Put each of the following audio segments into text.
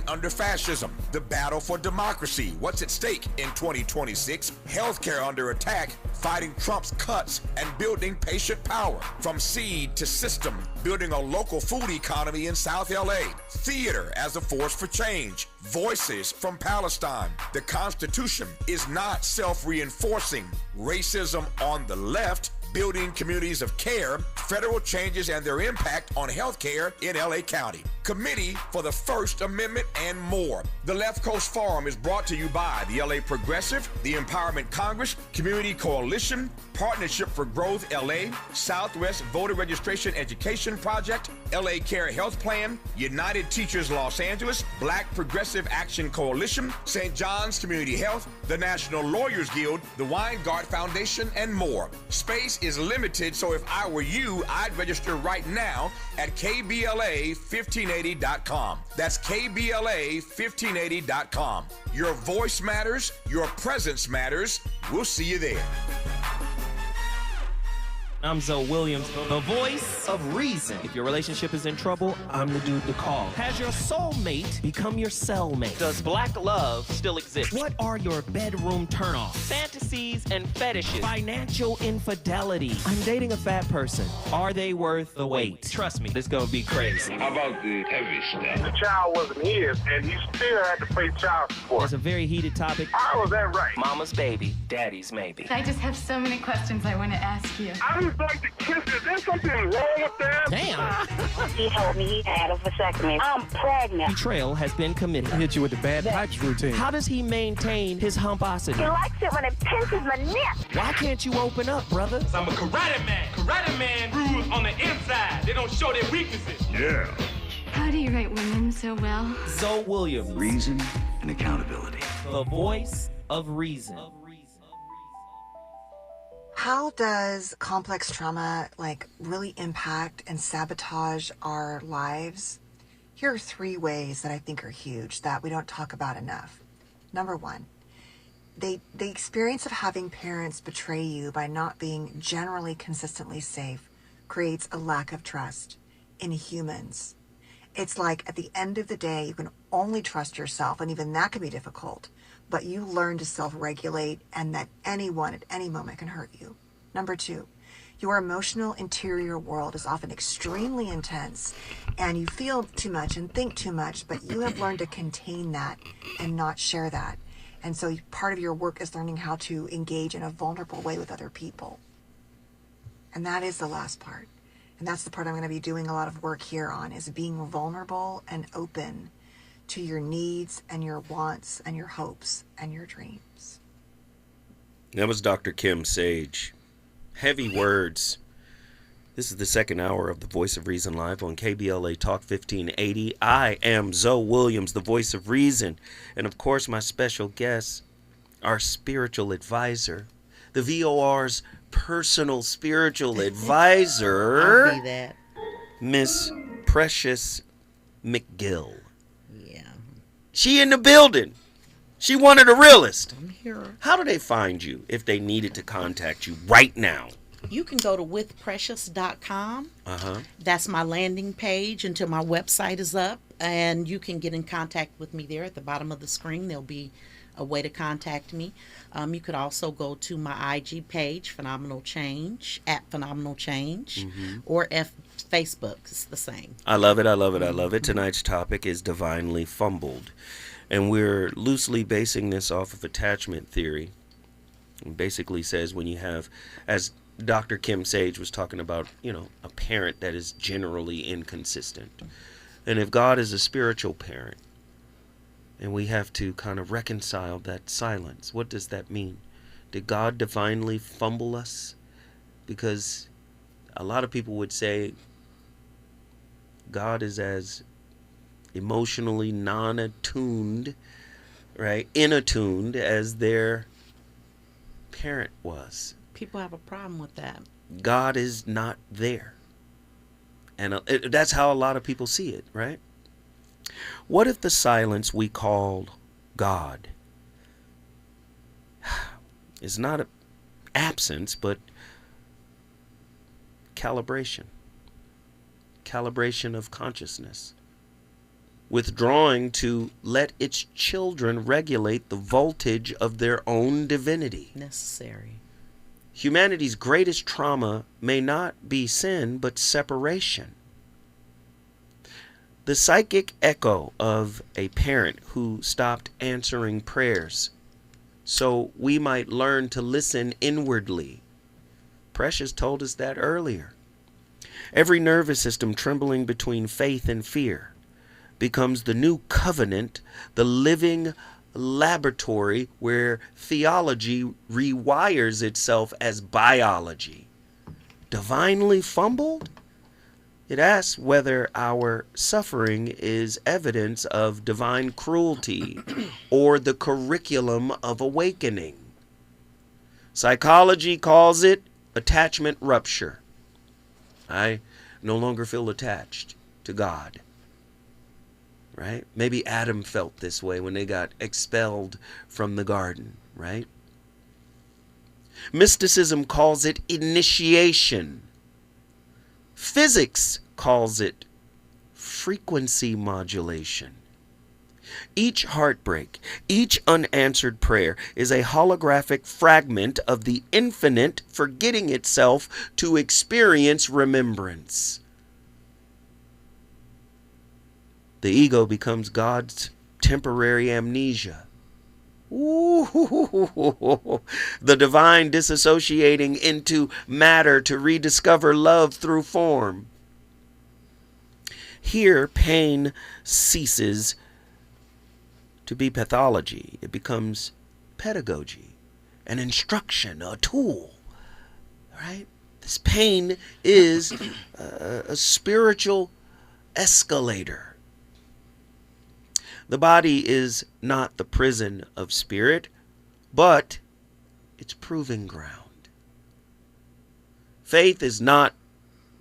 Under fascism, the battle for democracy. What's at stake in 2026? Healthcare under attack, fighting Trump's cuts, and building patient power. From seed to system, building a local food economy in South LA. Theater as a force for change. Voices from Palestine. The Constitution is not self-reinforcing. Racism on the left. Building communities of care, federal changes and their impact on healthcare in LA County. Committee for the First Amendment and more. The Left Coast Forum is brought to you by the LA Progressive, the Empowerment Congress, Community Coalition, Partnership for Growth LA, Southwest Voter Registration Education Project, LA Care Health Plan, United Teachers Los Angeles, Black Progressive Action Coalition, St. John's Community Health, the National Lawyers Guild, the Weingart Foundation, and more. Space is limited, so if I were you, I'd register right now at KBLA1580.com. That's KBLA1580.com. Your voice matters, your presence matters. We'll see you there. I'm Zoe Williams, the voice of reason. If your relationship is in trouble, I'm the dude to call. Has your soulmate become your cellmate? Does black love still exist? What are your bedroom turnoffs? Fantasies and fetishes. Financial infidelity. I'm dating a fat person. Are they worth the wait? Trust me, this gonna be crazy. How about the heavy stuff? The child wasn't his, and he still had to pay child support. It's a very heated topic. How was that right? Mama's baby, daddy's maybe. I just have so many questions I want to ask you. I just like to kiss. Is there something wrong with that? Damn. He told me he had a vasectomy. I'm pregnant. Betrayal has been committed. Hit you with the bad pipes routine. How does he maintain his humposity? He likes it when it pinches my neck. Why can't you open up, brother? I'm a karate man. Karate man rules on the inside. They don't show their weaknesses. Yeah. How do you write women so well? Zoe Williams, Reason and accountability. the voice of reason. How does complex trauma really impact and sabotage our lives? Here are 3 ways that I think are huge that we don't talk about enough. Number 1, the experience of having parents betray you by not being generally consistently safe creates a lack of trust in humans. It's like at the end of the day, you can only trust yourself, and even that can be difficult, but you learn to self-regulate and that anyone at any moment can hurt you. Number 2, your emotional interior world is often extremely intense and you feel too much and think too much, but you have learned to contain that and not share that. And so part of your work is learning how to engage in a vulnerable way with other people. And that is the last part. And that's the part I'm going to be doing a lot of work here on, is being vulnerable and open to your needs and your wants and your hopes and your dreams. That was Dr. Kim Sage. Heavy words. This is the second hour of the Voice of Reason live on KBLA Talk 1580. I am Zoe Williams, the voice of reason. And of course, my special guest, our spiritual advisor, the VOR's personal spiritual advisor, I'll be that. Miss Precious McGill. Yeah. She in the building. She one of the realest. I'm here. How do they find you if they needed to contact you right now? You can go to withprecious.com. Uh-huh. That's my landing page until my website is up. And you can get in contact with me there. At the bottom of the screen, there'll be a way to contact me. You could also go to my IG page, Phenomenal Change, at Phenomenal Change, or Facebook. It's the same. I love it. I love it. I love it. Tonight's topic is divinely fumbled. And we're loosely basing this off of attachment theory. It basically says when you have, as Dr. Kim Sage was talking about, a parent that is generally inconsistent. And if God is a spiritual parent, and we have to kind of reconcile that silence, what does that mean? Did God divinely fumble us? Because a lot of people would say God is as emotionally non-attuned, right, inattuned as their parent was. People have a problem with that. God is not there. And that's how a lot of people see it, right? What if the silence we call God is not absence, but calibration? Calibration of consciousness. withdrawing to let its children regulate the voltage of their own divinity. Necessary. Humanity's greatest trauma may not be sin, but separation. The psychic echo of a parent who stopped answering prayers so we might learn to listen inwardly. Precious told us that earlier. Every nervous system trembling between faith and fear becomes the new covenant, the living laboratory where theology rewires itself as biology. Divinely fumbled? It asks whether our suffering is evidence of divine cruelty or the curriculum of awakening. Psychology calls it attachment rupture. I no longer feel attached to God. Right? Maybe Adam felt this way when they got expelled from the garden, right? Mysticism calls it initiation. Physics calls it frequency modulation. Each heartbreak, each unanswered prayer is a holographic fragment of the infinite forgetting itself to experience remembrance. The ego becomes God's temporary amnesia. Ooh, the divine disassociating into matter to rediscover love through form. Here, pain ceases to be pathology. It becomes pedagogy, an instruction, a tool. Right? This pain is a spiritual escalator. The body is not the prison of spirit, but its proving ground. Faith is not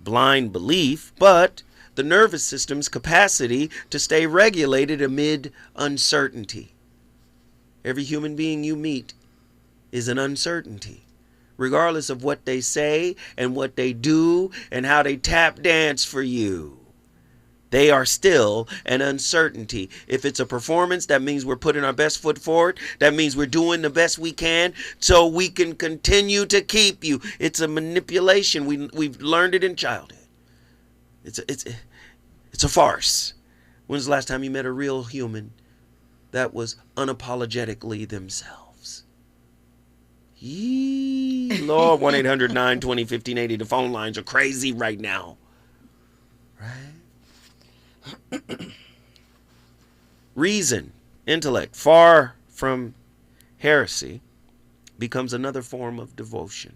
blind belief, but the nervous system's capacity to stay regulated amid uncertainty. Every human being you meet is an uncertainty, regardless of what they say and what they do and how they tap dance for you. They are still an uncertainty. If it's a performance, that means we're putting our best foot forward. That means we're doing the best we can so we can continue to keep you. It's a manipulation. We've learned it in childhood. It's a farce. When's the last time you met a real human that was unapologetically themselves? Yee, Lord, 1-800-920-1580. The phone lines are crazy right now. Right? Reason, intellect, far from heresy, becomes another form of devotion.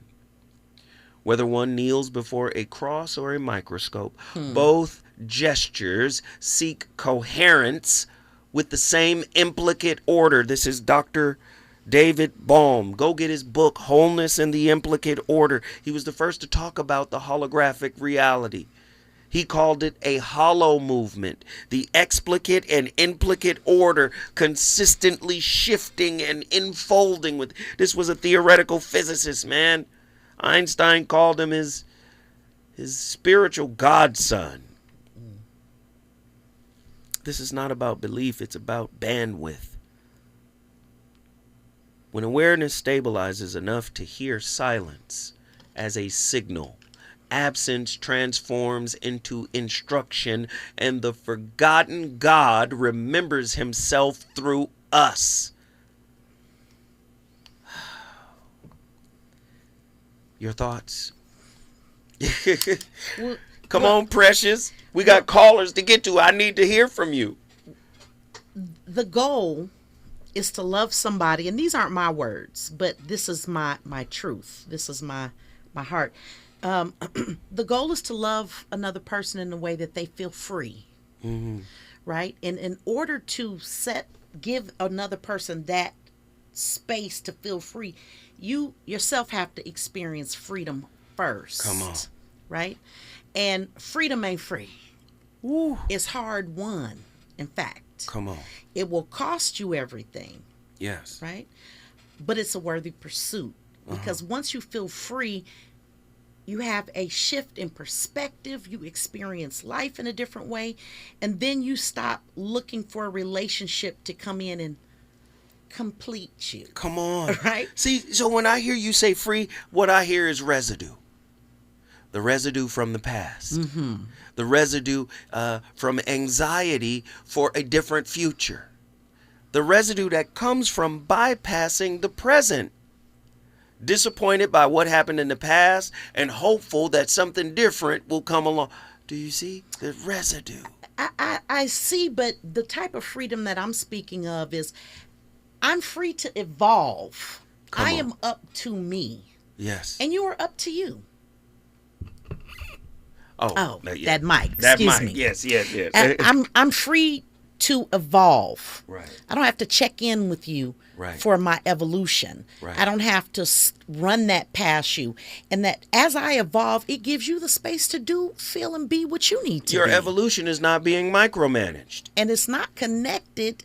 Whether one kneels before a cross or a microscope, both gestures seek coherence with the same implicate order. This is Dr. David Baum. Go get his book, Wholeness in the Implicate Order. He was the first to talk about the holographic reality. He called it a hollow movement, the explicate and implicate order consistently shifting and enfolding with. This was a theoretical physicist, man. Einstein called him his spiritual godson. This is not about belief, it's about bandwidth. When awareness stabilizes enough to hear silence as a signal, absence transforms into instruction, and the forgotten God remembers himself through us. Your thoughts? Come on, Precious. We got callers to get to. I need to hear from you. The goal is to love somebody, and these aren't my words, but this is my truth. This is my heart. The goal is to love another person in a way that they feel free, right? And in order to give another person that space to feel free, you yourself have to experience freedom first. Come on. Right? And freedom ain't free. Ooh. It's hard won, in fact. Come on. It will cost you everything. Yes. Right? But it's a worthy pursuit. Because once you feel free, You have a shift in perspective. You experience life in a different way. And then you stop looking for a relationship to come in and complete you. Come on. Right? See, so when I hear you say free, what I hear is residue. The residue from the past. Mm-hmm. The residue from anxiety for a different future. The residue that comes from bypassing the present. Disappointed by what happened in the past and hopeful that something different will come along. Do you see the residue? I see, but the type of freedom that I'm speaking of is I'm free to evolve. I am up to me. Yes. And you are up to you. Oh, that mic. That Excuse mic. me. Yes. I'm free to evolve. Right. I don't have to check in with you for my evolution. Right. I don't have to run that past you. And that as I evolve, it gives you the space to do, feel, and be what you need to Your be. evolution is not being micromanaged. And it's not connected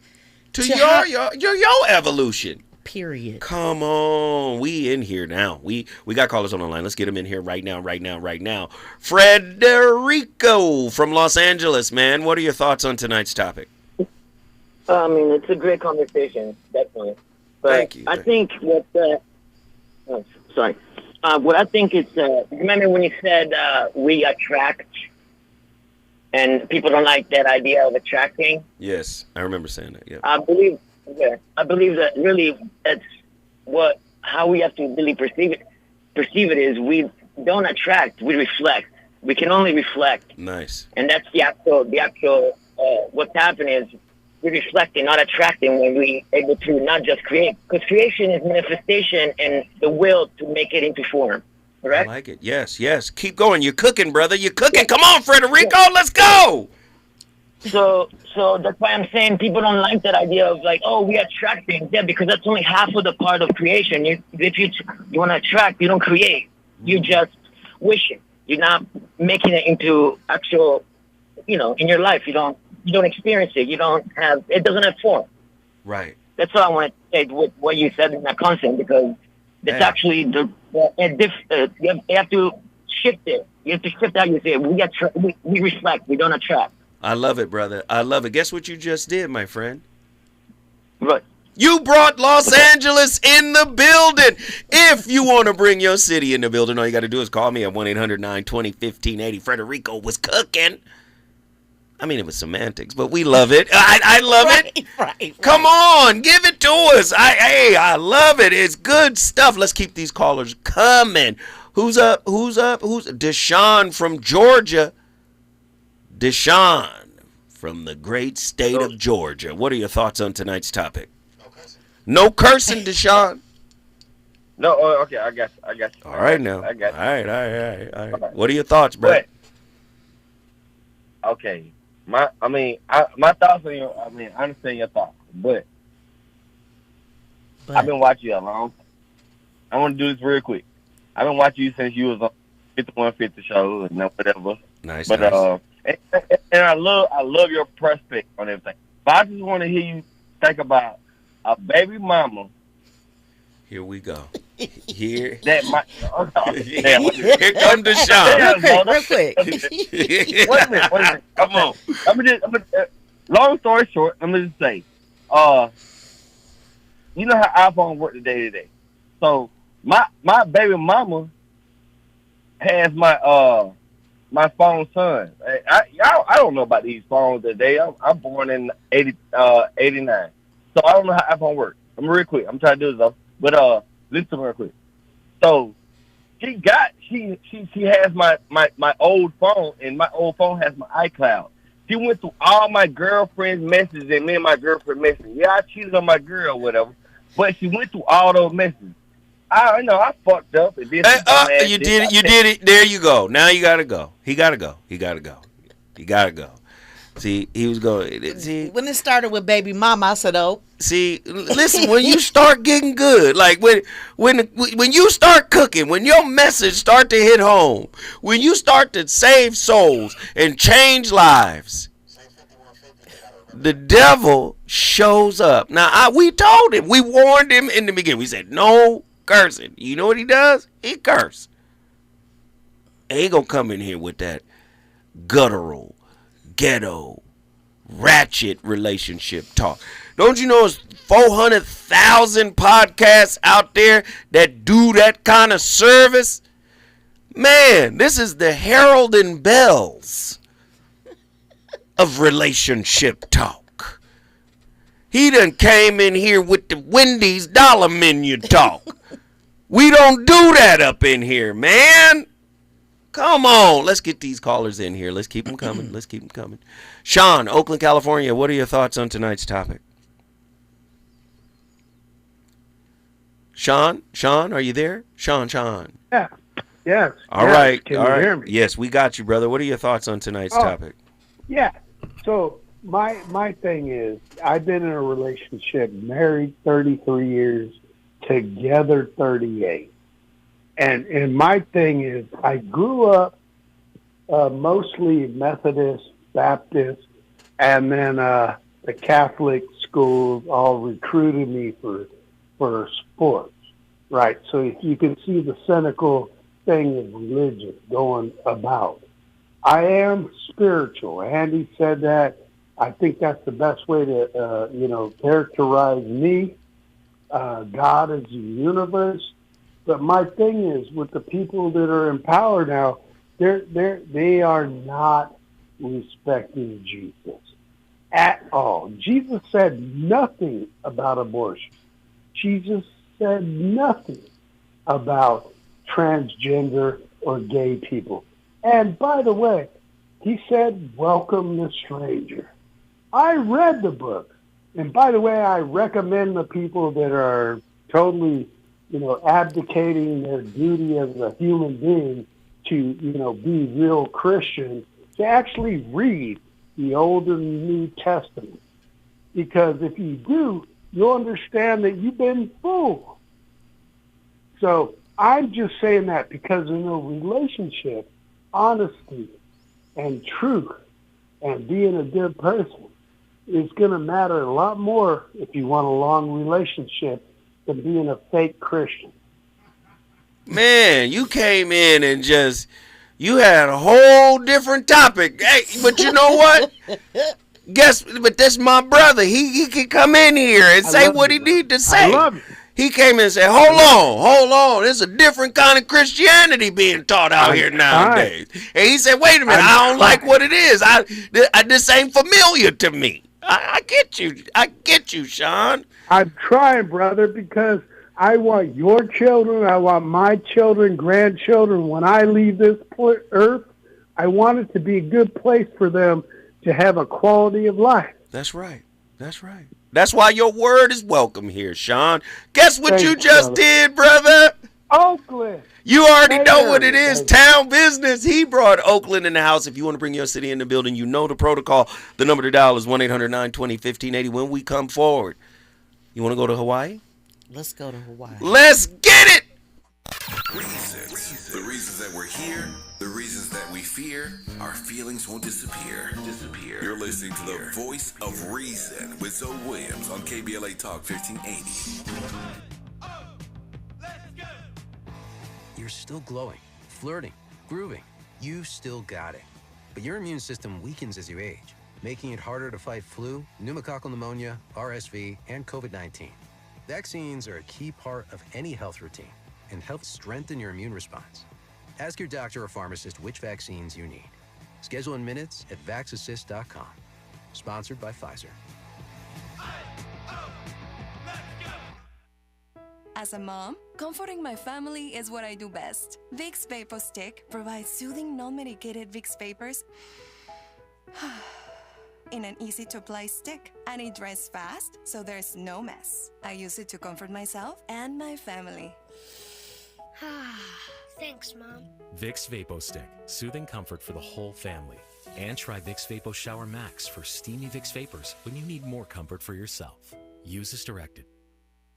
to your evolution. Period. Come on. We in here now. We got callers on the line. Let's get them in here right now. Frederico from Los Angeles, man. What are your thoughts on tonight's topic? I mean, it's a great conversation, definitely. But Thank you. I think what I think is, remember when you said we attract, and people don't like that idea of attracting? Yes, I remember saying that, yeah. I believe that really that's how we have to really perceive it is we don't attract, we reflect. We can only reflect. Nice. And that's the actual what's happening is we're reflecting, not attracting, when we able to not just create. Because creation is manifestation and the will to make it into form. Correct? I like it. Yes. Keep going. You're cooking, brother. You're cooking. Come on, Frederico. Let's go. So that's why I'm saying people don't like that idea of like, oh, we attract things. Yeah, because that's only half of the part of creation. If you want to attract, you don't create. You just wish it. You're not making it into actual, in your life. You don't experience it. It doesn't have form. Right. That's all I want to say with what you said in that concept, because it's actually you have to shift it. You have to shift how you say it. We reflect. We don't attract. I love it, brother. I love it. Guess what you just did, my friend? What? You brought Los Angeles in the building. If you want to bring your city in the building, all you got to do is call me at 1-800-920-1580. Frederico was cooking. I mean, it was semantics, but we love it. I love it. Right. Come on, give it to us. I love it. It's good stuff. Let's keep these callers coming. Who's up? Deshaun from Georgia. Deshaun from the great state of Georgia. What are your thoughts on tonight's topic? No cursing, Deshaun. No, okay, I got you. All right now. I got you. All right. What are your thoughts, bro? Okay. My thoughts on your, I understand your thoughts, but I've been watching you a long time. I want to do this real quick. I've been watching you since you was on 5150 show and whatever. Nice. And I love your perspective on everything. But I just want to hear you think about a baby mama. Here we go. Here. That might. Here come Deshaun. Real quick. Wait a minute. Come on. Long story short, let me just say, you know how iPhone work today. So my baby mama has my phone son. I don't know about these phones today. I'm born in 89. So I don't know how iPhone works. I'm real quick. I'm trying to do this though. But listen real quick. So she has my old phone, and my old phone has my iCloud. She went through all my girlfriend's messages and me and my girlfriend messages. Yeah, I cheated on my girl or whatever. But she went through all those messages. I know I fucked up. And did you did it. There you go. Now you gotta go. He gotta go. See, he was going. See, when it started with baby mama, I said, "Oh." See, listen. When you start getting good, like when you start cooking, when your message start to hit home, when you start to save souls and change lives, the devil shows up. Now, we told him, we warned him in the beginning. We said no cursing. You know what he does? He curse. Ain't gonna come in here with that guttural, ghetto, ratchet relationship talk. Don't you know it's 400,000 podcasts out there that do that kind of service? Man, this is the Herald and Bells of relationship talk. He done came in here with the Wendy's dollar menu talk. We don't do that up in here, man. Come on. Let's get these callers in here. Let's keep them coming. Let's keep them coming. Sean, Oakland, California, what are your thoughts on tonight's topic? Sean, are you there? Sean. Yeah. Yes. All right. Can you hear me? Yes, we got you, brother. What are your thoughts on tonight's topic? Yeah. So my thing is, I've been in a relationship, married 33 years, together 38. And my thing is, I grew up mostly Methodist, Baptist, and then the Catholic schools all recruited me for sports, right? So you can see the cynical thing of religion going about. I am spiritual. Andy said that. I think that's the best way to, characterize me. God is the universe. But my thing is, with the people that are in power now, they are not respecting Jesus at all. Jesus said nothing about abortion. Jesus said nothing about transgender or gay people. And by the way, he said, welcome the stranger. I read the book. And by the way, I recommend the people that are totally, abdicating their duty as a human being to, be real Christians, to actually read the Old and New Testament. Because if you do, you'll understand that you've been fooled. So I'm just saying that because in a relationship, honesty and truth and being a good person is going to matter a lot more if you want a long relationship than being a fake Christian. Man, you came in and you had a whole different topic. Hey, but you know what? But that's my brother. He can come in here and say what he need to say. I love you. He came in and said, hold on. There's a different kind of Christianity being taught out here nowadays. And he said, wait a minute, I don't like what it is. This ain't familiar to me. I get you, Sean. I'm trying, brother, because I want your children, I want my children, grandchildren, when I leave this earth, I want it to be a good place for them to have a quality of life. That's right. That's why your word is welcome here, Sean. Guess what you just did, brother? Oakland. You already know what it is. Town business. He brought Oakland in the house. If you want to bring your city in the building, you know the protocol. The number to dial is 1-800-920-1580 when we come forward. You want to go to Hawaii? Let's go to Hawaii. Let's get it! Reasons. The reasons that we're here, the reasons that we fear, our feelings won't disappear. You're listening to the Voice of Reason with Zoe Williams on KBLA Talk 1580. You're still glowing, flirting, grooving. You still got it. But your immune system weakens as you age, making it harder to fight flu, pneumococcal pneumonia, RSV, and COVID-19. Vaccines are a key part of any health routine and help strengthen your immune response. Ask your doctor or pharmacist which vaccines you need. Schedule in minutes at vaxassist.com. Sponsored by Pfizer. As a mom, comforting my family is what I do best. Vicks Vapor Stick provides soothing, non-medicated Vicks vapors in an easy-to-apply stick, and it dries fast, so there's no mess. I use it to comfort myself and my family. Thanks, Mom. Vicks Vapo Stick, soothing comfort for the whole family. And try Vicks Vapo Shower Max for steamy Vicks Vapors when you need more comfort for yourself. Use as directed.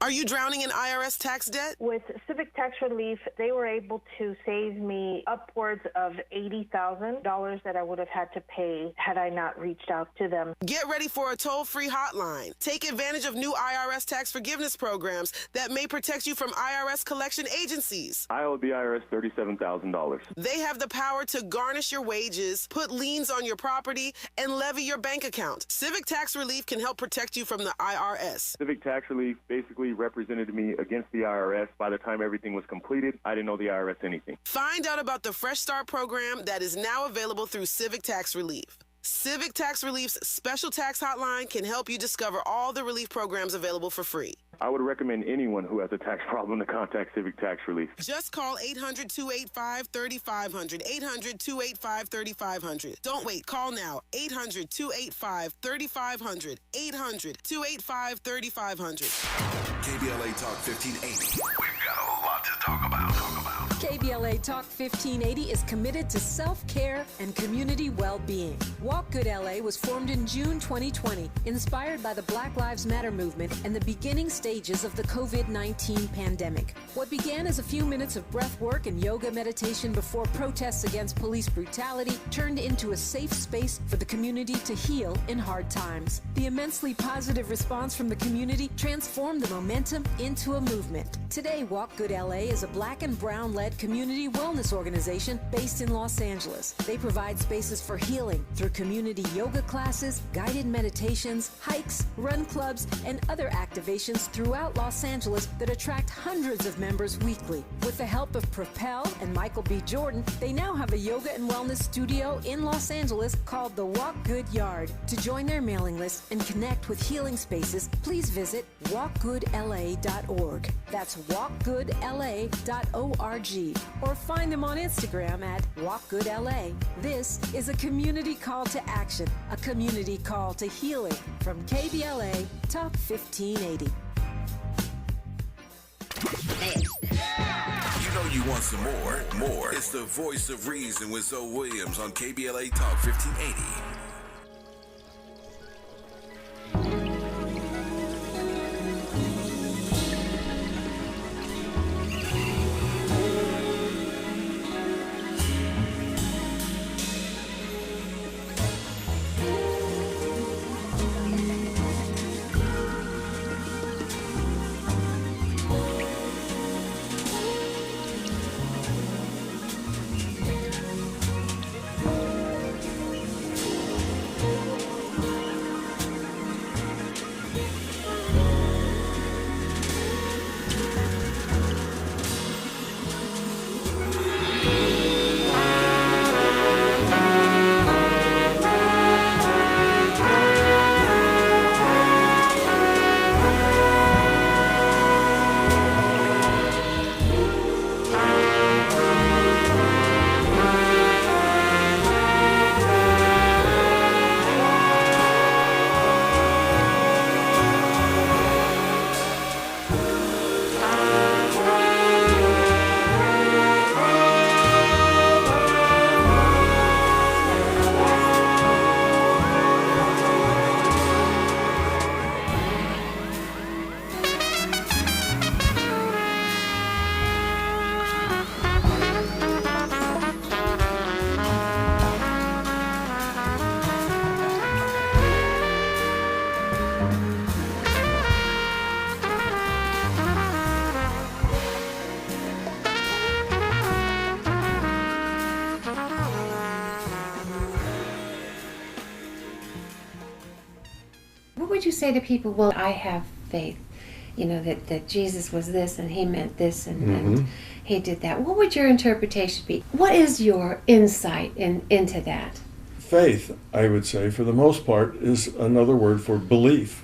Are you drowning in IRS tax debt? With Civic Tax Relief, they were able to save me upwards of $80,000 that I would have had to pay had I not reached out to them. Get ready for a toll-free hotline. Take advantage of new IRS tax forgiveness programs that may protect you from IRS collection agencies. I owe the IRS $37,000. They have the power to garnish your wages, put liens on your property, and levy your bank account. Civic Tax Relief can help protect you from the IRS. Civic Tax Relief basically represented me against the IRS. By the time everything was completed, I didn't owe the IRS anything. Find out about the Fresh Start program that is now available through Civic Tax Relief. Civic Tax Relief's special tax hotline can help you discover all the relief programs available for free. I would recommend anyone who has a tax problem to contact Civic Tax Relief. Just call 800-285-3500, 800-285-3500. Don't wait, call now, 800-285-3500, 800-285-3500. KBLA Talk 1580. We've got a lot to talk about. KBLA Talk 1580 is committed to self-care and community well-being. Walk Good LA was formed in June 2020, inspired by the Black Lives Matter movement and the beginning stages of the COVID-19 pandemic. What began as a few minutes of breath work and yoga meditation before protests against police brutality turned into a safe space for the community to heal in hard times. The immensely positive response from the community transformed the momentum into a movement. Today, Walk Good LA is a Black and brown-led community wellness organization based in Los Angeles. They provide spaces for healing through community yoga classes, guided meditations, hikes, run clubs, and other activations throughout Los Angeles that attract hundreds of members weekly. With the help of Propel and Michael B. Jordan, they now have a yoga and wellness studio in Los Angeles called the Walk Good Yard. To join their mailing list and connect with healing spaces, please visit walkgoodla.org. That's walkgoodla.org. Or find them on Instagram at walkgoodla. This is a community call to action, a community call to healing from KBLA Talk 1580. You know you want some more. It's the Voice of Reason with Zoe Williams on KBLA Talk 1580. What would you say to people? Well, I have faith, you know, that Jesus was this and he meant this and he did that. What would your interpretation be? What is your insight into that? Faith, I would say, for the most part, is another word for belief.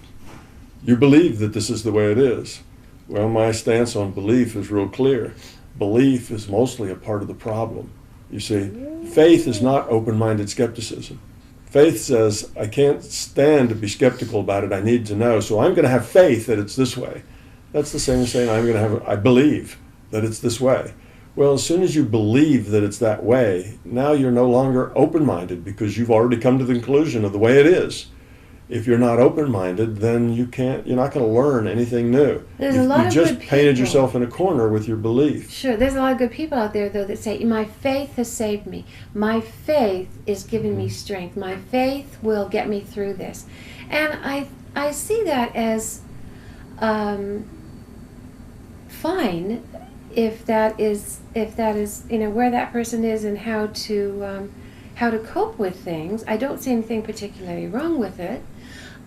You believe that this is the way it is. Well, my stance on belief is real clear. Belief is mostly a part of the problem. You see, faith is not open-minded skepticism. Faith says, I can't stand to be skeptical about it, I need to know, so I'm going to have faith that it's this way. That's the same as saying I believe that it's this way. Well, as soon as you believe that it's that way, now you're no longer open-minded because you've already come to the conclusion of the way it is. If you're not open-minded, then you're not going to learn anything new. There's a lot you of just good painted people. yourself in a corner with your belief. Sure, there's a lot of good people out there, though, that say, my faith has saved me. My faith is giving me strength. My faith will get me through this. And I see that as fine if that is where that person is and how to cope with things. I don't see anything particularly wrong with it.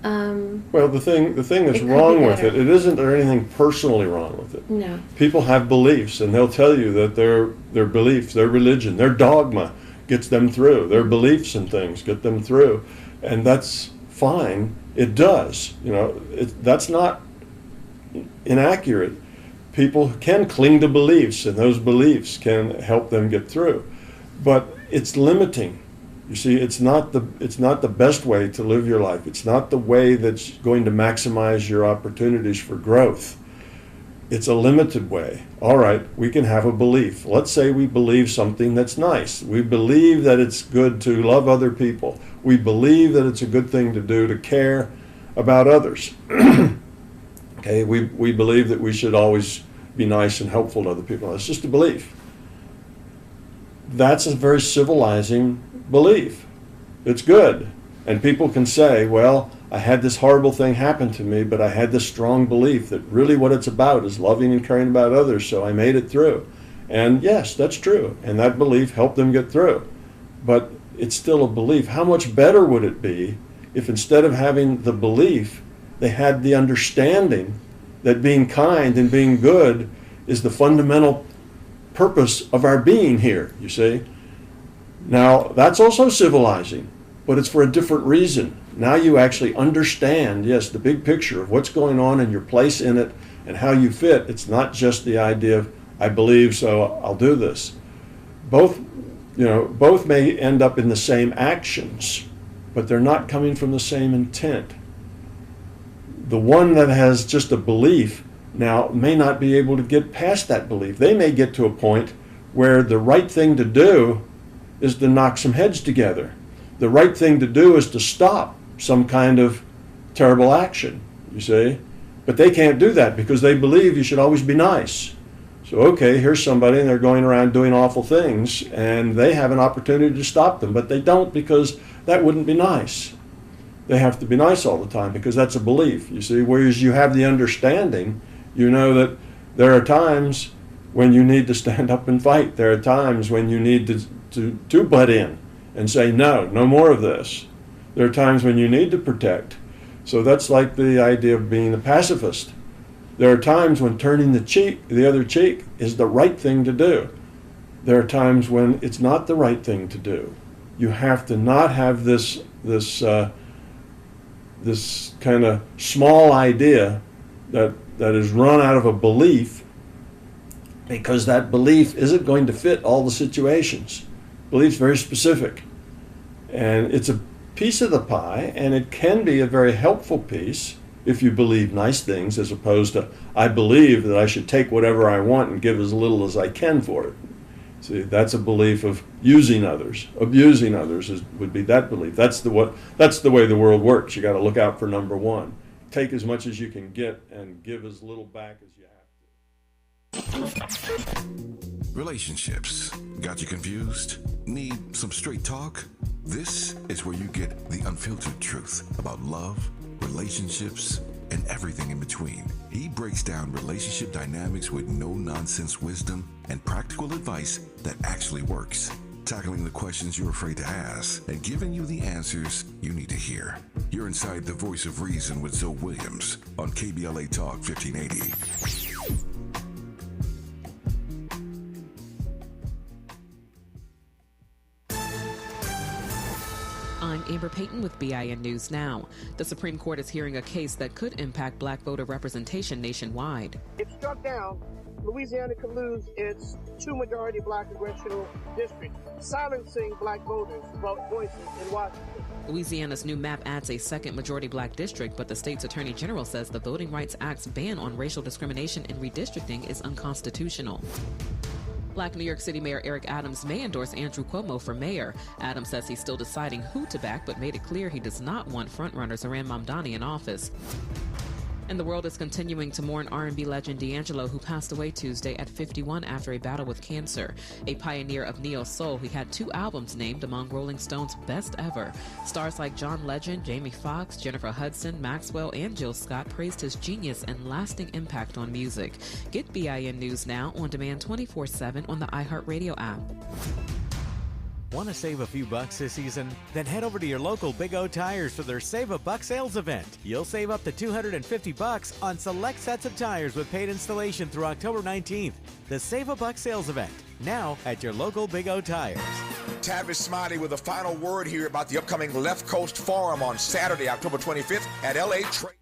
Well, the thing that's wrong with it isn't there anything personally wrong with it. No. People have beliefs, and they'll tell you that their beliefs, their religion, their dogma gets them through. Their beliefs and things get them through, and that's fine. It does. That's not inaccurate. People can cling to beliefs, and those beliefs can help them get through, but it's limiting. You see, it's not the best way to live your life. It's not the way that's going to maximize your opportunities for growth. It's a limited way. All right, we can have a belief. Let's say we believe something that's nice. We believe that it's good to love other people. We believe that it's a good thing to do to care about others. Okay, we believe that we should always be nice and helpful to other people. It's just a belief. That's a very civilizing belief. It's good. And people can say, well, I had this horrible thing happen to me, but I had this strong belief that really what it's about is loving and caring about others, so I made it through. And yes, that's true. And that belief helped them get through. But it's still a belief. How much better would it be if instead of having the belief, they had the understanding that being kind and being good is the fundamental purpose of our being here, you see? Now, that's also civilizing, but it's for a different reason. Now you actually understand, yes, the big picture of what's going on and your place in it and how you fit. It's not just the idea of, I believe, so I'll do this. Both may end up in the same actions, but they're not coming from the same intent. The one that has just a belief now may not be able to get past that belief. They may get to a point where the right thing to do is to knock some heads together. The right thing to do is to stop some kind of terrible action, you see? But they can't do that because they believe you should always be nice. So, okay, here's somebody and they're going around doing awful things and they have an opportunity to stop them, but they don't because that wouldn't be nice. They have to be nice all the time because that's a belief, you see? Whereas you have the understanding, you know that there are times when you need to stand up and fight. There are times when you need to butt in and say, no more of this. There are times when you need to protect. So that's like the idea of being a pacifist. There are times when turning the other cheek is the right thing to do. There are times when it's not the right thing to do. You have to not have this kind of small idea that is run out of a belief, because that belief isn't going to fit all the situations. Belief's very specific. And it's a piece of the pie, and it can be a very helpful piece if you believe nice things, as opposed to, I believe that I should take whatever I want and give as little as I can for it. See, that's a belief of using others. Abusing others would be that belief. That's the way the world works. You got to look out for number one. Take as much as you can get and give as little back as you have to. Relationships. Got you confused? Need some straight talk? This is where you get the unfiltered truth about love, relationships, and everything in between. He breaks down relationship dynamics with no-nonsense wisdom and practical advice that actually works. Tackling the questions you're afraid to ask and giving you the answers you need to hear. You're inside the Voice of Reason with Zoe Williams on KBLA Talk 1580. I'm Amber Payton with BIN News Now. The Supreme Court is hearing a case that could impact black voter representation nationwide. If struck down, Louisiana could lose its 2 majority black congressional districts, silencing black voters' voices in Washington. Louisiana's new map adds a second majority black district, but the state's attorney general says the Voting Rights Act's ban on racial discrimination in redistricting is unconstitutional. Black New York City Mayor Eric Adams may endorse Andrew Cuomo for mayor. Adams says he's still deciding who to back, but made it clear he does not want frontrunners Aram Mamdani in office. And the world is continuing to mourn R&B legend D'Angelo, who passed away Tuesday at 51 after a battle with cancer. A pioneer of neo-soul, he had 2 albums named among Rolling Stone's best ever. Stars like John Legend, Jamie Foxx, Jennifer Hudson, Maxwell, and Jill Scott praised his genius and lasting impact on music. Get BIN News Now on demand 24/7 on the iHeartRadio app. Want to save a few bucks this season? Then head over to your local Big O Tires for their Save a Buck sales event. You'll save up to $250 on select sets of tires with paid installation through October 19th. The Save a Buck sales event, now at your local Big O Tires. Tavis Smiley with a final word here about the upcoming Left Coast Forum on Saturday, October 25th at LA Trade.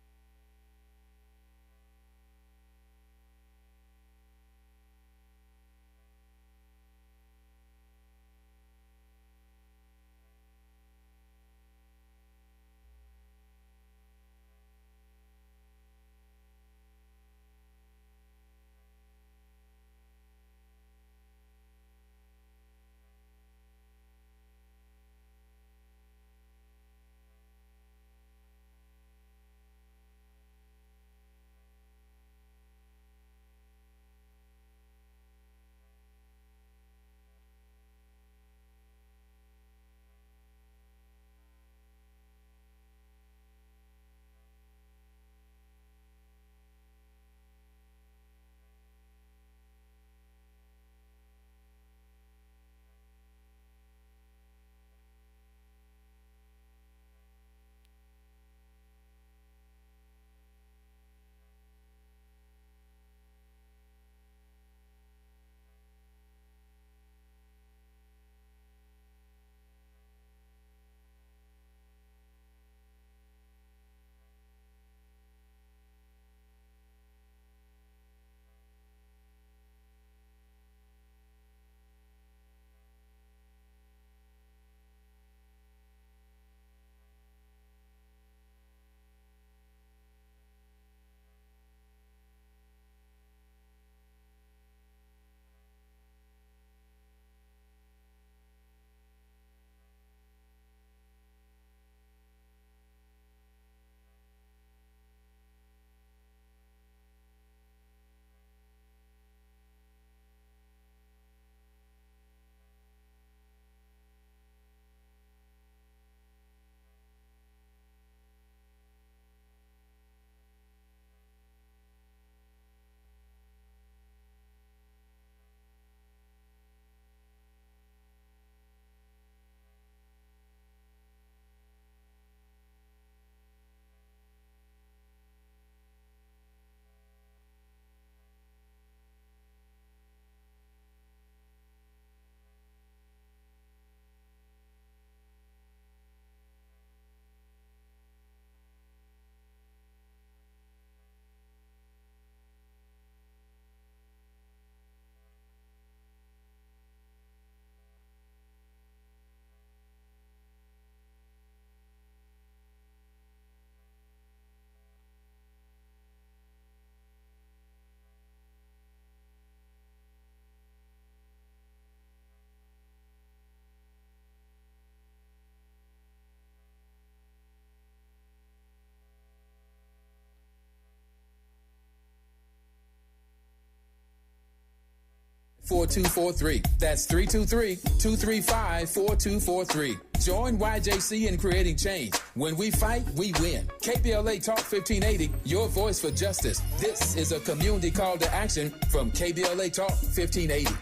.4243. That's 323-235-4243. Join YJC in creating change. When we fight, we win. KBLA Talk 1580, your voice for justice. This is a community call to action from KBLA Talk 1580.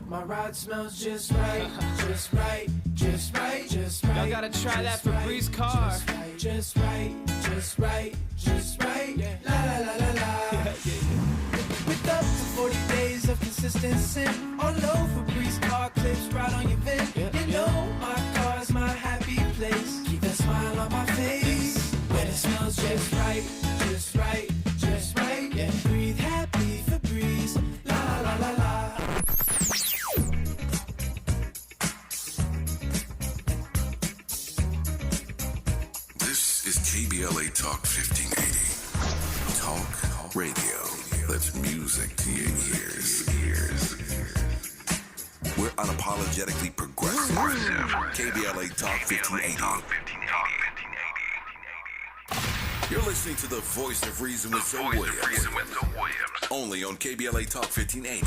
My ride smells just right, just right, just right, just right. Y'all gotta try that for Bree's car. Just right, just right, just right. Yeah. La la la la la. With up to 40 days of consistency, all over Bree's car clips right on your vent. You know my car's my happy place. Keep that smile on my face when it smells just right, just right, just right. Yeah. Breathe happy for Breeze. La la la la. KBLA Talk 1580. Talk Radio. that's music to your ears. We're unapologetically progressive. KBLA Talk 1580. You're listening to the voice of reason with Zoe Williams. Only on KBLA Talk 1580.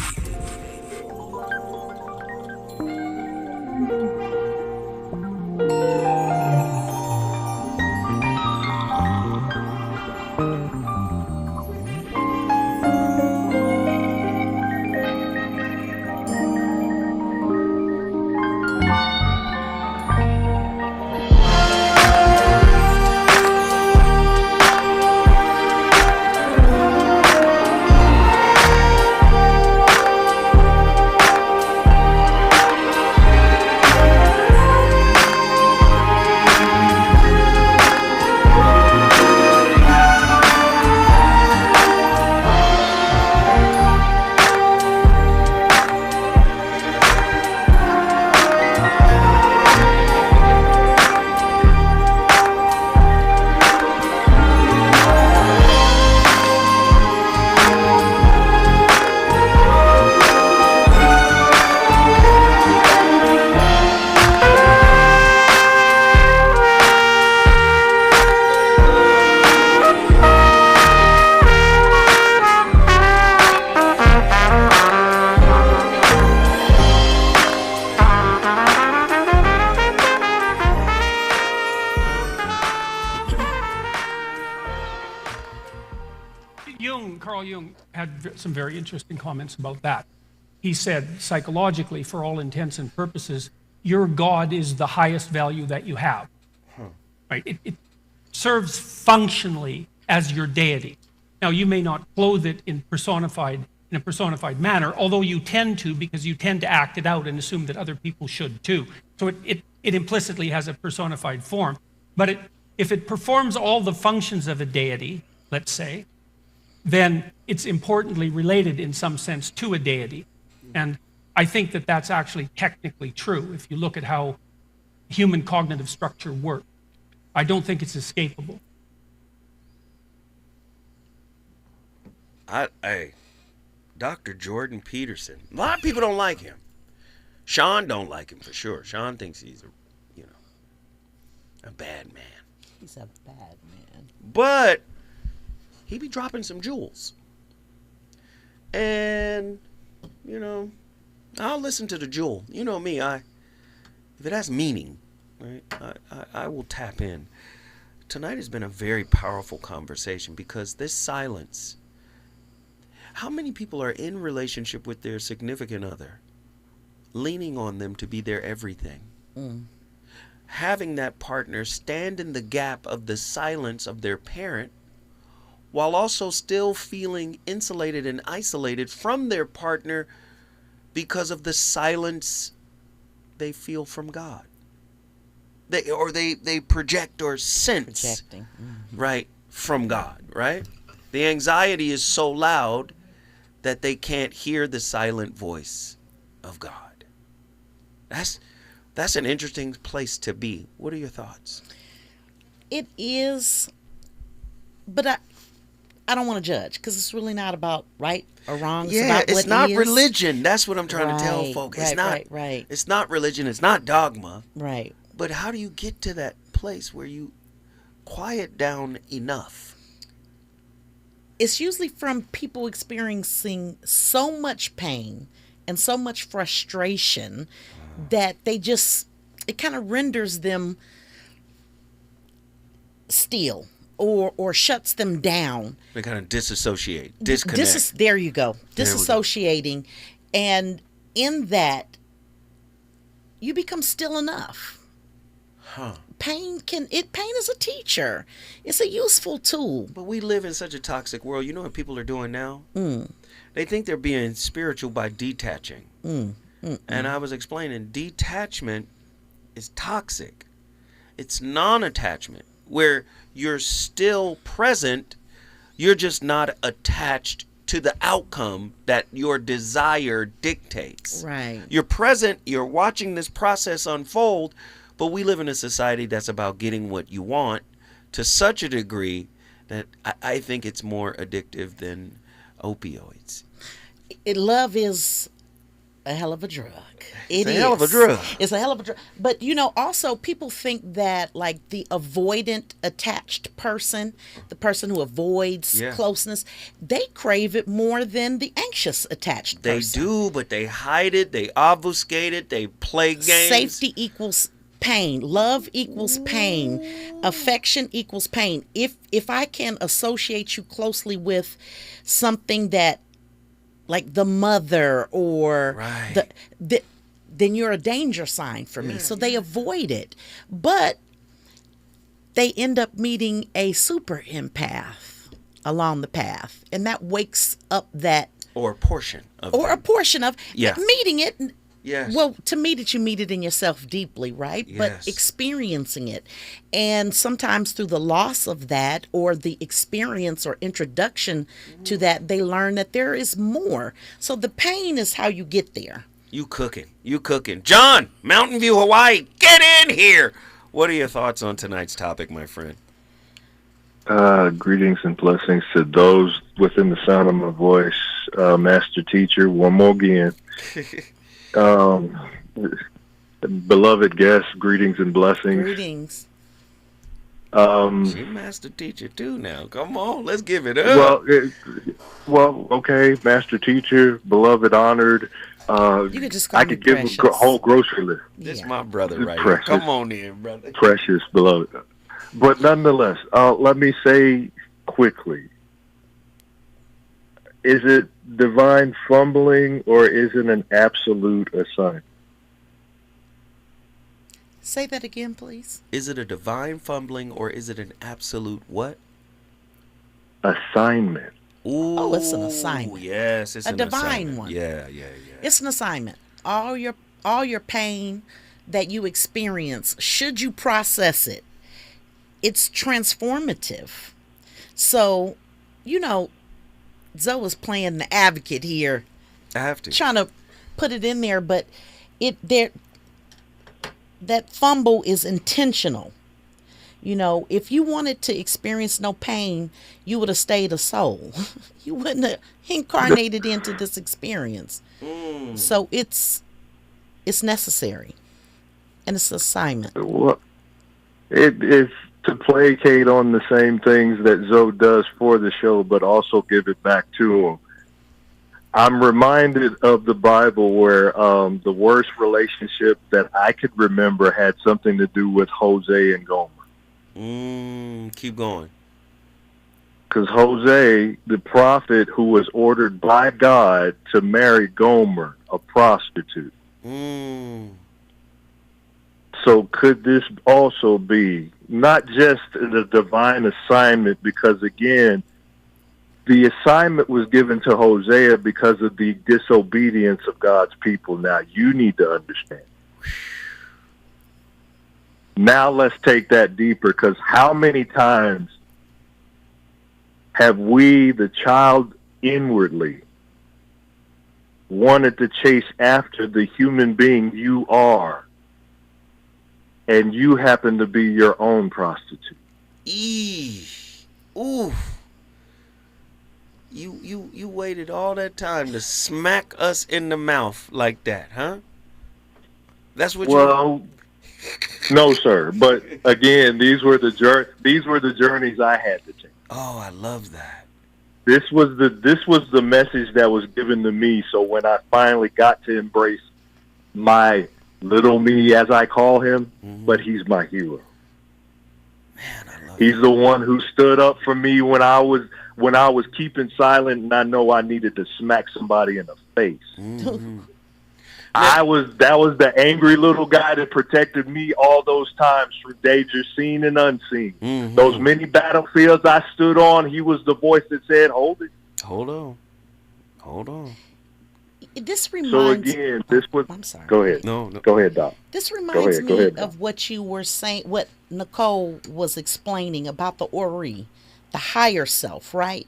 Carl Jung had some very interesting comments about that. He said, psychologically, for all intents and purposes, your God is the highest value that you have. Right? It serves functionally as your deity. Now, you may not clothe it in a personified manner, although you tend to, because you tend to act it out and assume that other people should too. So it implicitly has a personified form. But if it performs all the functions of a deity, let's say, then it's importantly related in some sense to a deity. And I think that that's actually technically true if you look at how human cognitive structure works. I don't think it's escapable. Dr. Jordan Peterson. A lot of people don't like him. Sean don't like him for sure. Sean thinks he's a bad man. He's a bad man. But he be dropping some jewels. And, I'll listen to the jewel. You know me, if it has meaning, right, I will tap in. Tonight has been a very powerful conversation because this silence, how many people are in relationship with their significant other, leaning on them to be their everything? Having that partner stand in the gap of the silence of their parent, while also still feeling insulated and isolated from their partner because of the silence they feel from God. They project or sense, right, from God, right? The anxiety is so loud that they can't hear the silent voice of God. That's an interesting place to be. What are your thoughts? It is, but I don't want to judge because it's really not about right or wrong. It's not religion. That's what I'm trying to tell folks. It's not right. It's not religion. It's not dogma. Right. But how do you get to that place where you quiet down enough? It's usually from people experiencing so much pain and so much frustration that it kind of renders them still. Or shuts them down. They kind of disconnect. There you go. Disassociating. And in that, you become still enough. Pain is a teacher. It's a useful tool. But we live in such a toxic world. You know what people are doing now? They think they're being spiritual by detaching. And I was explaining, detachment is toxic. It's non-attachment, where you're still present, you're just not attached to the outcome that your desire dictates. Right. You're present, you're watching this process unfold, but we live in a society that's about getting what you want to such a degree that I think it's more addictive than Opioids. Love is a hell of a drug. It's a hell of a drug. It's a hell of a drug. But, also people think that like the avoidant attached person, the person who avoids closeness, they crave it more than the anxious attached person. They do, but they hide it. They obfuscate it. They play games. Safety equals pain. Love equals pain. Affection equals pain. If I can associate you closely with something that, like the mother or then you're a danger sign for me. So they avoid it. But they end up meeting a super empath along the path. And that wakes up that... Or a portion of meeting it. Yes. Well, to meet it, you meet it in yourself deeply, right? Yes. But experiencing it. And sometimes through the loss of that or the experience or introduction to that, they learn that there is more. So the pain is how you get there. You cooking. John, Mountain View, Hawaii, get in here. What are your thoughts on tonight's topic, my friend? Greetings and blessings to those within the sound of my voice. Master teacher, one more again. Beloved guests, greetings and blessings. Greetings. She master teacher too now. Come on, let's give it up. Well, okay, master teacher, beloved, honored. You could just call I me could give Precious. a whole grocery list. This is my brother right Precious. here. Come on in, brother. Precious, beloved. But nonetheless, let me say quickly, is it divine fumbling or is it an absolute assignment? Say that again, please. Is it a divine fumbling or is it an absolute what? Assignment. Ooh, it's an assignment. Yes, it's a an divine assignment. one. Yeah. It's an assignment. All your pain that you experience, should you process it, it's transformative. So, Zoe was playing the advocate here. I have to. Trying to put it in there, but that fumble is intentional. If you wanted to experience no pain, you would have stayed a soul. You wouldn't have incarnated into this experience. So it's necessary. And it's an assignment. Well, it is to placate on the same things that Zoe does for the show, but also give it back to him. I'm reminded of the Bible where the worst relationship that I could remember had something to do with Jose and Gomer. Keep going. Because Jose, the prophet who was ordered by God to marry Gomer, a prostitute. So could this also be not just the divine assignment, because again, the assignment was given to Hosea because of the disobedience of God's people. Now you need to understand. Now let's take that deeper, because how many times have we, the child inwardly, wanted to chase after the human being you are, and you happen to be your own prostitute? Ooh. You waited all that time to smack us in the mouth like that, huh? That's what no, sir. But again, these were the journeys I had to take. Oh, I love that. This was the message that was given to me. So when I finally got to embrace my little me, as I call him, but he's my hero. Man, I love He's the one who stood up for me when I was keeping silent, and I know I needed to smack somebody in the face. That was the angry little guy that protected me all those times from danger seen and unseen. Those many battlefields I stood on, he was the voice that said, "Hold it. Hold on." This reminds. So again, this was. I'm sorry. Go ahead. No. Go ahead, Doc. This reminds Go me ahead, of what you were saying, what Nicole was explaining about the Ori, the higher self, right?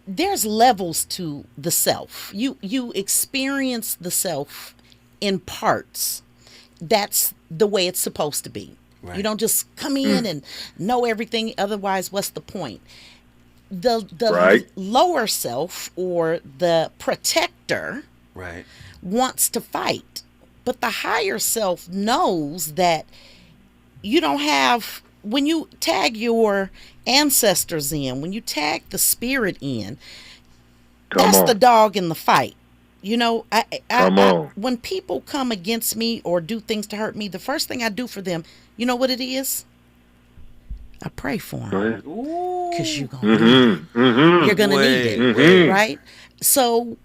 There's levels to the self. You experience the self in parts. That's the way it's supposed to be. Right. You don't just come in and know everything. Otherwise, what's the point? the lower self or the protector wants to fight, but the higher self knows that you don't have, when you tag your ancestors in, when you tag the spirit in, that's the dog in the fight. You know, I when people come against me or do things to hurt me, the first thing I do for them, you know what it is? I pray for them. Because you're going to need it. You're going to need it, right? So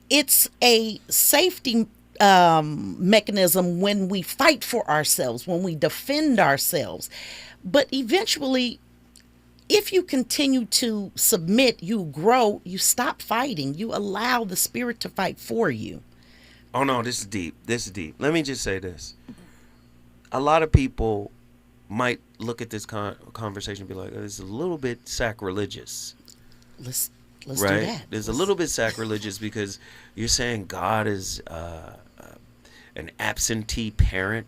it's a safety mechanism when we fight for ourselves, when we defend ourselves. But eventually, if you continue to submit, you grow, you stop fighting, you allow the spirit to fight for you. Oh, no, this is deep. This is deep. Let me just say this. A lot of people might look at this conversation and be like, it's a little bit sacrilegious. Let's right? do that. It's a little bit sacrilegious because you're saying God is an absentee parent,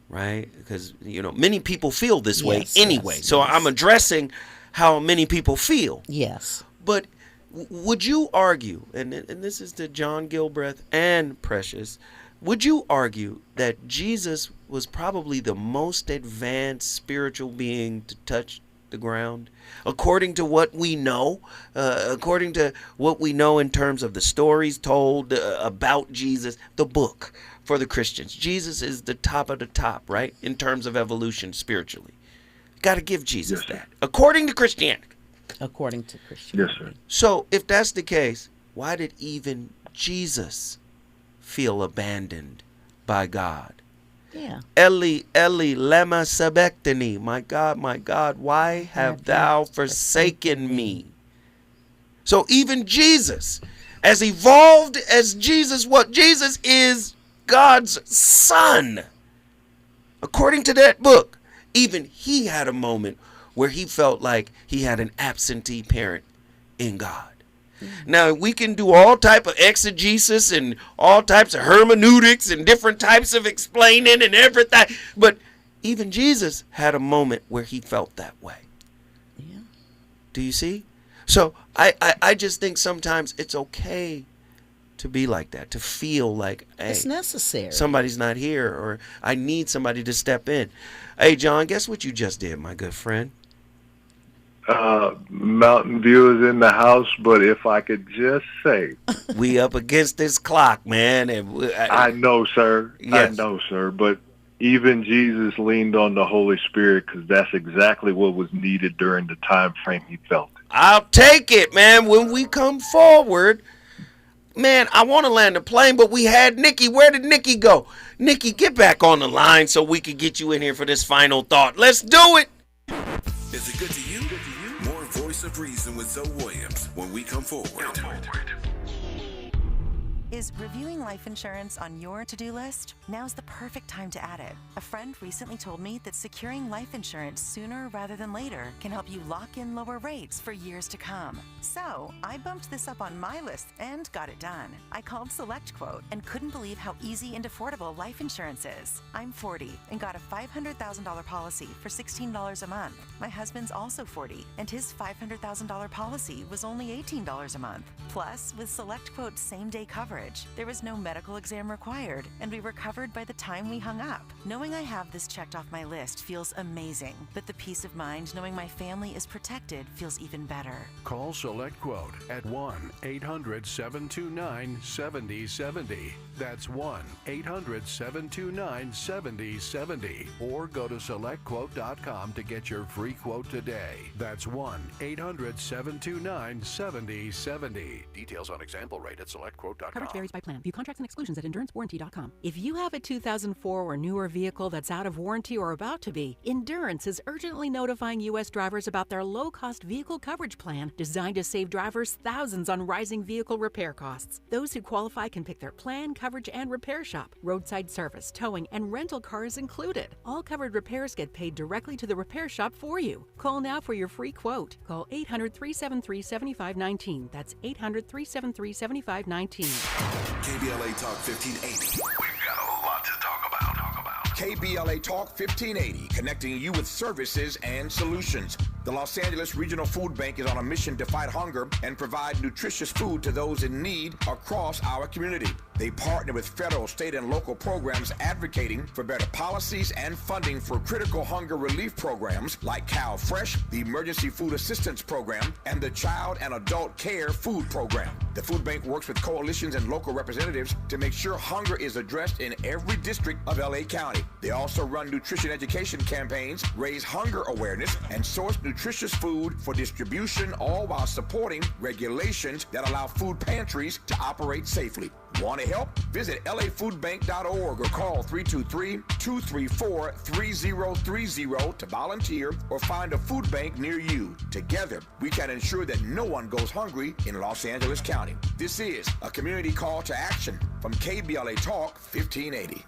right? Because, you know, many people feel this way anyway. So I'm addressing how many people feel. Yes. But would you argue, and this is to John Gilbreth and Precious, would you argue that Jesus was probably the most advanced spiritual being to touch the ground? According to what we know, in terms of the stories told about Jesus, the book for the Christians, Jesus is the top of the top, right? In terms of evolution spiritually. Got to give Jesus that. According to Christianity. According to Christianity. Yes, sir. So if that's the case, why did even Jesus feel abandoned by God? Yeah. Eli, Eli, lema sabachthani. My God, why have thou forsaken me? So even Jesus, as evolved as Jesus, Jesus is God's son. According to that book, even he had a moment where he felt like he had an absentee parent in God. Now, we can do all type of exegesis and all types of hermeneutics and different types of explaining and everything, but even Jesus had a moment where he felt that way. Yeah. Do you see? So I just think sometimes it's okay to be like that, to feel like, hey, it's necessary. Somebody's not here, or I need somebody to step in. Hey, John, guess what you just did, my good friend? Mountain View is in the house, but if I could just say, we up against this clock, man. And I know, sir. Yes. I know, sir. But even Jesus leaned on the Holy Spirit because that's exactly what was needed during the time frame he felt it. I'll take it, man. When we come forward, man, I want to land the plane, but we had Nikki. Where did Nikki go? Nikki, get back on the line so we can get you in here for this final thought. Let's do it. Is it good to you? More Voice of Reason with Zoe Williams when we come forward. Is reviewing life insurance on your to-do list? Now's the perfect time to add it. A friend recently told me that securing life insurance sooner rather than later can help you lock in lower rates for years to come. So I bumped this up on my list and got it done. I called SelectQuote and couldn't believe how easy and affordable life insurance is. I'm 40 and got a $500,000 policy for $16 a month. My husband's also 40 and his $500,000 policy was only $18 a month. Plus, with SelectQuote's same-day coverage, there was no medical exam required, and we were covered by the time we hung up. Knowing I have this checked off my list feels amazing, but the peace of mind knowing my family is protected feels even better. Call SelectQuote at 1-800-729-7070. That's 1-800-729-7070. Or go to SelectQuote.com to get your free quote today. That's 1-800-729-7070. Details on example rate at SelectQuote.com. Coverage varies by plan. View contracts and exclusions at endurancewarranty.com. If you have a 2004 or newer vehicle that's out of warranty or about to be, Endurance is urgently notifying U.S. drivers about their low-cost vehicle coverage plan designed to save drivers thousands on rising vehicle repair costs. Those who qualify can pick their plan, coverage, and repair shop. Roadside service, towing, and rental cars included. All covered repairs get paid directly to the repair shop for you. Call now for your free quote. Call 800-373-7519. That's 800-373-7519. KBLA Talk 1580. We've got a lot to talk about. KBLA Talk 1580, connecting you with services and solutions. The Los Angeles Regional Food Bank is on a mission to fight hunger and provide nutritious food to those in need across our community. They partner with federal, state, and local programs advocating for better policies and funding for critical hunger relief programs like Cal Fresh, the Emergency Food Assistance Program, and the Child and Adult Care Food Program. The food bank works with coalitions and local representatives to make sure hunger is addressed in every district of LA County. They also run nutrition education campaigns, raise hunger awareness, and source nutritious food for distribution, all while supporting regulations that allow food pantries to operate safely. Want to help? Visit lafoodbank.org or call 323-234-3030 to volunteer or find a food bank near you. Together, we can ensure that no one goes hungry in Los Angeles County. This is a community call to action from KBLA Talk 1580.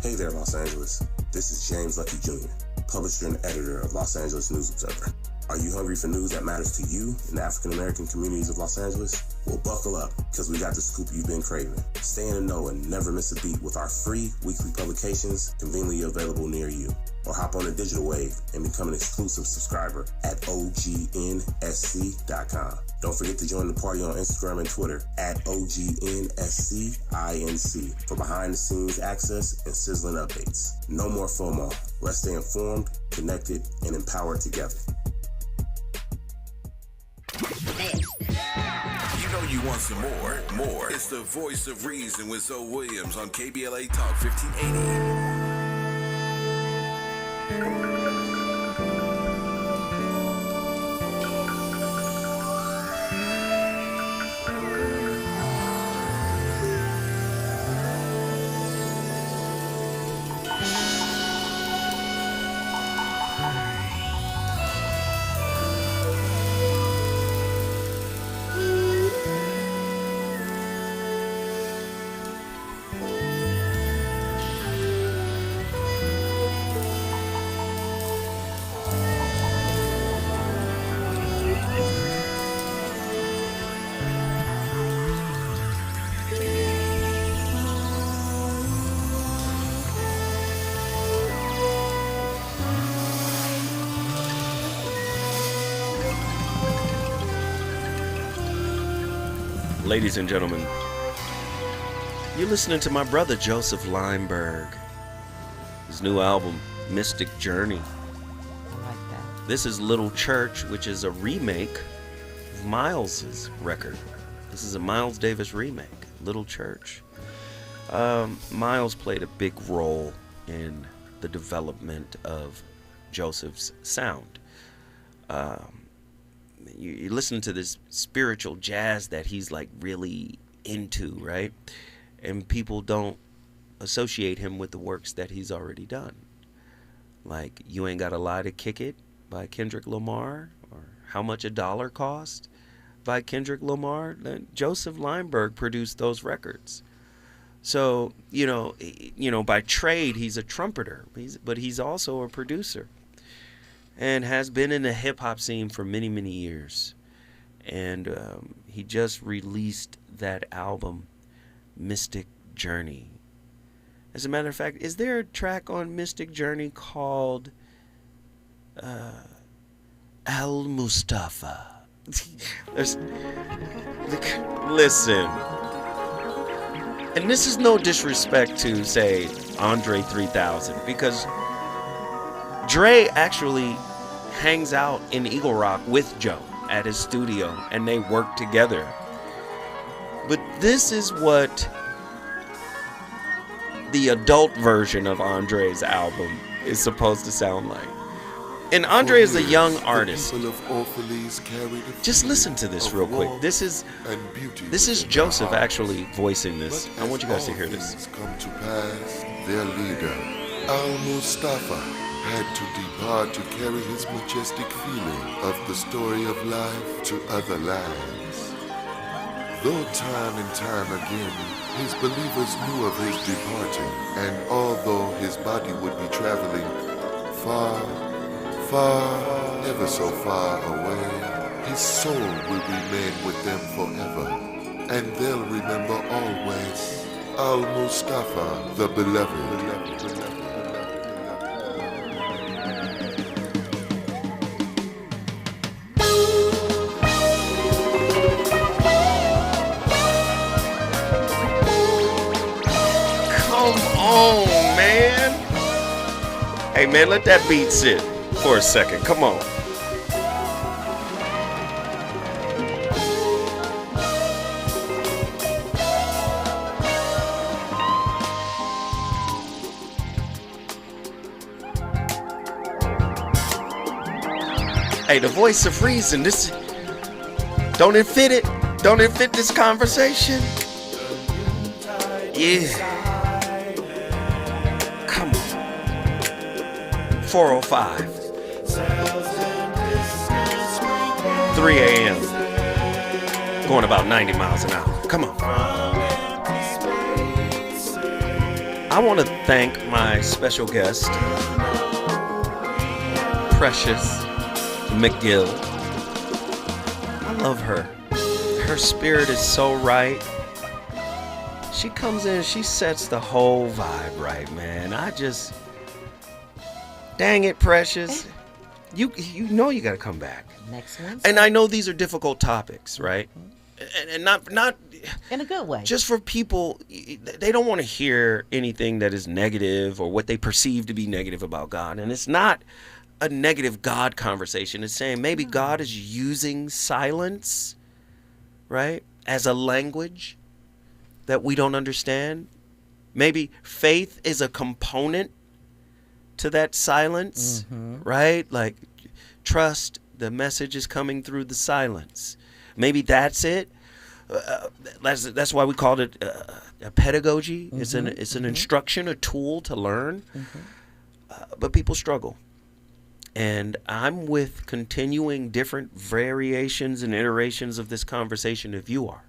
Hey there, Los Angeles. This is James Lucky Jr., publisher and editor of Los Angeles News Observer. Are you hungry for news that matters to you in the African-American communities of Los Angeles? Well, buckle up, because we got the scoop you've been craving. Stay in the know and never miss a beat with our free weekly publications conveniently available near you. Or hop on the digital wave and become an exclusive subscriber at OGNSC.com. Don't forget to join the party on Instagram and Twitter at OGNSCINC for behind-the-scenes access and sizzling updates. No more FOMO. Let's stay informed, connected, and empowered together. You know you want some more. It's the voice of reason with Zoe Williams on KBLA Talk 1580. Ladies and gentlemen, you're listening to my brother Joseph Lineberg. His new album, Mystic Journey. I like that. This is Little Church, which is a remake of Miles's record. This is a Miles Davis remake, Little Church. Miles played a big role in the development of Joseph's sound. You listen to this spiritual jazz that he's like really into, right? And people don't associate him with the works that he's already done. Like You Ain't Gotta Lie to Kick It by Kendrick Lamar, or How Much a Dollar Cost by Kendrick Lamar. Then Joseph Lineberg produced those records. So, you know, by trade he's a trumpeter, but he's also a producer. And has been in the hip-hop scene for many, many years. And he just released that album, Mystic Journey. As a matter of fact, is there a track on Mystic Journey called Al Mustafa? Listen. And this is no disrespect to, say, Andre 3000, because Dre actually hangs out in Eagle Rock with Joe at his studio, and they work together. But this is what the adult version of Andre's album is supposed to sound like. And Andre is a young artist. Just listen to this real quick. This is Joseph actually voicing this. I want you guys to hear this. Come to pass, their leader, Al Mustafa, had to depart to carry his majestic feeling of the story of life to other lands. Though time and time again, his believers knew of his departing, and although his body would be traveling far, ever so far away, his soul will remain with them forever, and they'll remember always Al Mustafa, the beloved. Hey, man, let that beat sit for a second. Come on. Hey, the voice of reason. This don't it fit it? Don't it fit this conversation? Yeah. Come on. 4:05. 3 a.m. Going about 90 miles an hour. Come on. I want to thank my special guest, Precious McGill. I love her. Her spirit is so right. She comes in, she sets the whole vibe right, man. Dang it, Precious. You know you gotta come back. Next Wednesday. And I know these are difficult topics, right? And not in a good way. Just for people, they don't want to hear anything that is negative or what they perceive to be negative about God. And it's not a negative God conversation. It's saying maybe God is using silence, right, as a language that we don't understand. Maybe faith is a component to that silence, right? Like trust, the message is coming through the silence. Maybe that's it. That's why we called it a pedagogy. It's an instruction, a tool to learn. But people struggle. And I'm with continuing different variations and iterations of this conversation if you are.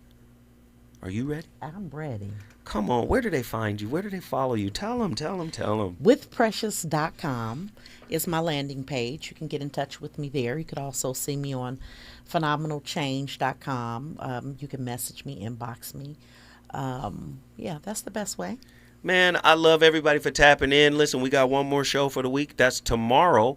Are you ready? I'm ready. Come on. Where do they find you? Where do they follow you? Tell them. Withprecious.com is my landing page. You can get in touch with me there. You could also see me on phenomenalchange.com. You can message me, inbox me. Yeah, that's the best way. Man, I love everybody for tapping in. Listen, we got one more show for the week. That's tomorrow.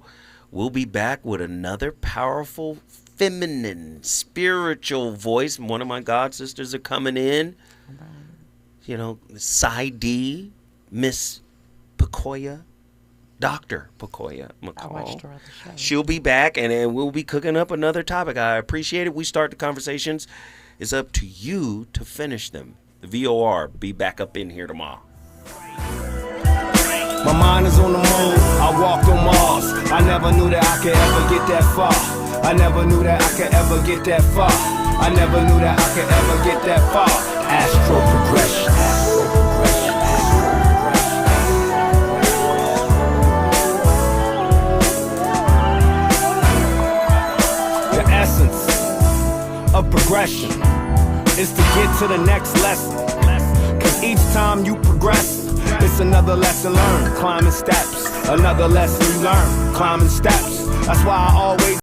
We'll be back with another powerful, feminine, spiritual voice. One of my god sisters are coming in. You know, Side D, Miss Pacoya, Dr. Pacoya McCall. I watched her at the show. She'll be back, and then we'll be cooking up another topic. I appreciate it. We start the conversations. It's up to you to finish them. The VOR be back up in here tomorrow. My mind is on the moon, I walked on Mars. I never knew that I could ever get that far. I never knew that I could ever get that far. I never knew that I could ever get that far. Astral progression. The essence of progression is to get to the next lesson. Cause each time you progress, it's another lesson learned, climbing steps. Another lesson you learn, climbing steps. That's why I always